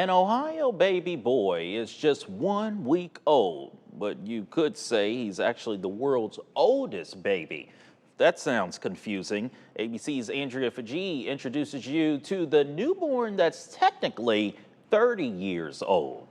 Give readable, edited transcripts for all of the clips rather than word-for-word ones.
An Ohio baby boy is just 1 week old, but you could say he's actually the world's oldest baby. That sounds confusing. ABC's Andrea Fajee introduces you to the newborn that's technically 30 years old.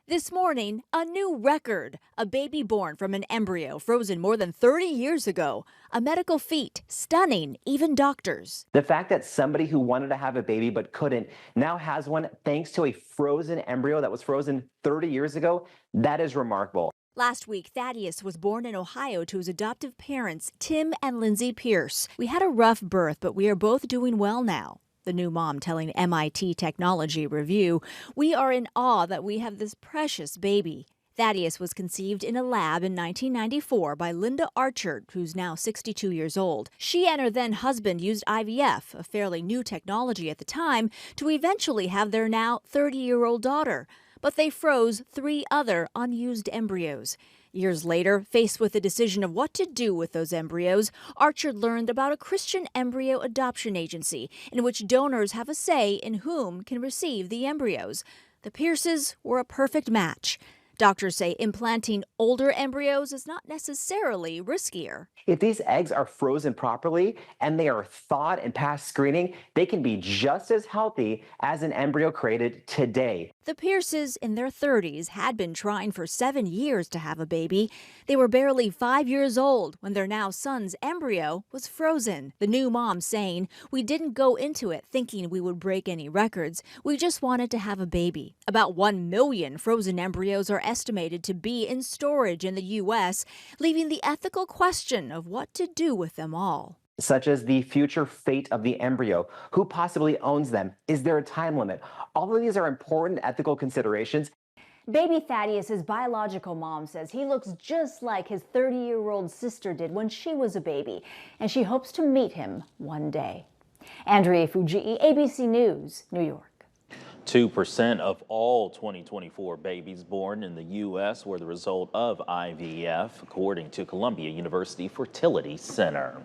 This morning, a new record. A baby born from an embryo frozen more than 30 years ago. A medical feat, stunning even doctors. The fact that somebody who wanted to have a baby but couldn't now has one thanks to a frozen embryo that was frozen 30 years ago, that is remarkable. Last week, Thaddeus was born in Ohio to his adoptive parents, Tim and Lindsay Pierce. We had a rough birth, but we are both doing well now. The new mom telling MIT Technology Review, "We are in awe that we have this precious baby." Thaddeus was conceived in a lab in 1994 by Linda Archer, who's now 62 years old. She and her then husband used IVF, a fairly new technology at the time, to eventually have their now 30-year-old daughter. But they froze 3 other unused embryos. Years later, faced with the decision of what to do with those embryos, Archer learned about a Christian embryo adoption agency in which donors have a say in whom can receive the embryos. The Pierces were a perfect match. Doctors say implanting older embryos is not necessarily riskier. If these eggs are frozen properly and they are thawed and past screening, they can be just as healthy as an embryo created today. The Pierces, in their 30s, had been trying for 7 years to have a baby. They were barely 5 years old when their now son's embryo was frozen. The new mom saying, "We didn't go into it thinking we would break any records. We just wanted to have a baby." About 1 million frozen embryos are estimated to be in storage in the U.S., leaving the ethical question of what to do with them all. Such as the future fate of the embryo, who possibly owns them, is there a time limit? All of these are important ethical considerations. Baby Thaddeus's biological mom says he looks just like his 30-year-old sister did when she was a baby, and she hopes to meet him one day. Andrea Fujii, ABC News, New York. 2% of all 2024 babies born in the U.S. were the result of IVF, according to Columbia University Fertility Center.